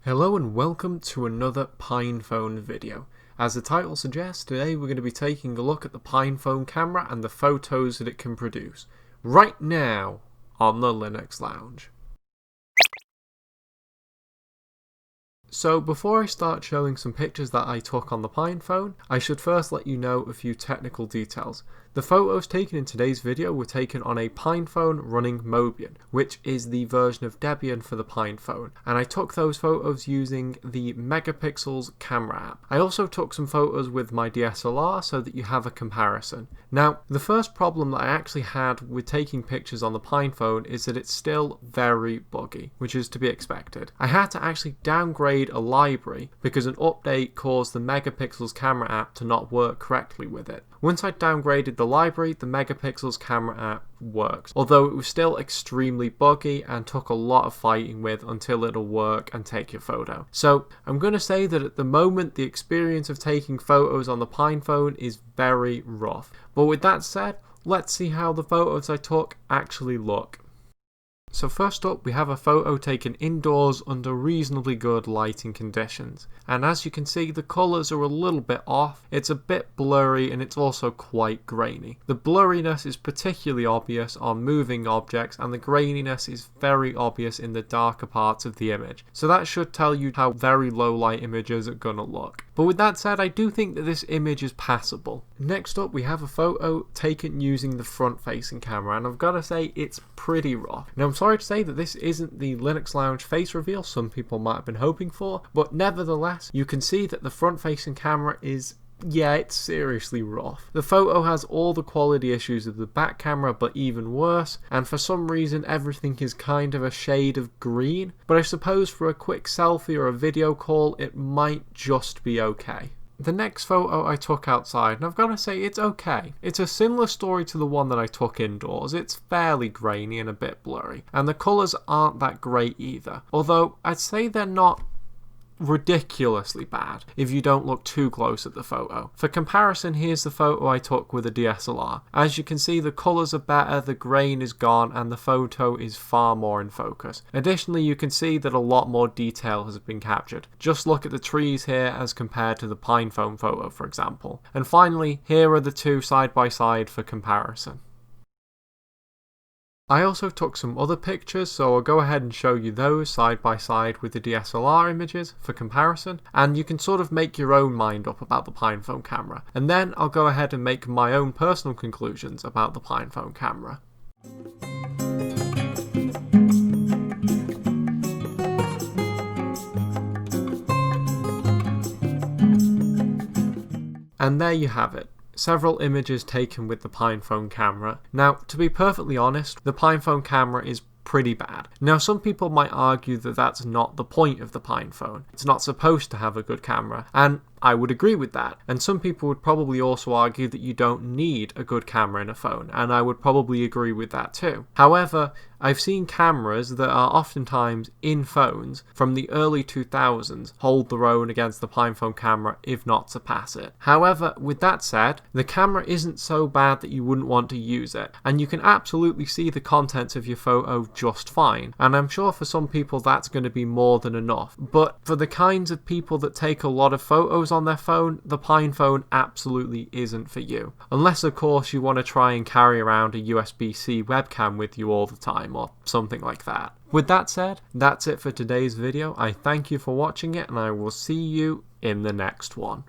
Hello and welcome to another PinePhone video. As the title suggests, today we're going to be taking a look at the PinePhone camera and the photos that it can produce, right now on the Linux Lounge. So before I start showing some pictures that I took on the PinePhone, I should first let you know a few technical details. The photos taken in today's video were taken on a PinePhone running Mobian, which is the version of Debian for the PinePhone, and I took those photos using the Megapixels camera app. I also took some photos with my DSLR so that you have a comparison. Now, the first problem that I actually had with taking pictures on the PinePhone is that it's still very buggy, which is to be expected. I had to actually downgrade a library because an update caused the Megapixels camera app to not work correctly with it. Once I downgraded the library, the Megapixels camera app works, although it was still extremely buggy and took a lot of fighting with until it'll work and take your photo. So I'm going to say that at the moment the experience of taking photos on the PinePhone is very rough. But with that said, let's see how the photos I took actually look. So first up, we have a photo taken indoors under reasonably good lighting conditions, and as you can see the colours are a little bit off, it's a bit blurry and it's also quite grainy. The blurriness is particularly obvious on moving objects and the graininess is very obvious in the darker parts of the image, so that should tell you how very low light images are gonna look. But with that said, I do think that this image is passable. Next up, we have a photo taken using the front facing camera, and I've got to say it's pretty rough. Now I'm sorry to say that this isn't the Linux Lounge face reveal some people might have been hoping for, but nevertheless you can see that the front facing camera is, yeah, it's seriously rough. The photo has all the quality issues of the back camera but even worse, and for some reason everything is kind of a shade of green, but I suppose for a quick selfie or a video call it might just be okay. The next photo I took outside, and I've got to say it's okay. It's a similar story to the one that I took indoors. It's fairly grainy and a bit blurry, and the colours aren't that great either, although I'd say they're not ridiculously bad if you don't look too close at the photo. For comparison, here's the photo I took with a DSLR. As you can see, the colours are better, the grain is gone, and the photo is far more in focus. Additionally, you can see that a lot more detail has been captured. Just look at the trees here as compared to the PinePhone photo, for example. And finally, here are the two side by side for comparison. I also took some other pictures, so I'll go ahead and show you those side by side with the DSLR images for comparison, and you can sort of make your own mind up about the PinePhone camera. And then I'll go ahead and make my own personal conclusions about the PinePhone camera. And there you have it. Several images taken with the PinePhone camera. Now, to be perfectly honest, the PinePhone camera is pretty bad. Now, some people might argue that that's not the point of the PinePhone. It's not supposed to have a good camera, and I would agree with that. And some people would probably also argue that you don't need a good camera in a phone, and I would probably agree with that too. However, I've seen cameras that are oftentimes in phones from the early 2000s hold their own against the PinePhone camera, if not surpass it. However, with that said, the camera isn't so bad that you wouldn't want to use it, and you can absolutely see the contents of your photo just fine, and I'm sure for some people that's going to be more than enough. But for the kinds of people that take a lot of photos on their phone, the PinePhone absolutely isn't for you. Unless of course you want to try and carry around a USB-C webcam with you all the time or something like that. With that said, that's it for today's video. I thank you for watching it and I will see you in the next one.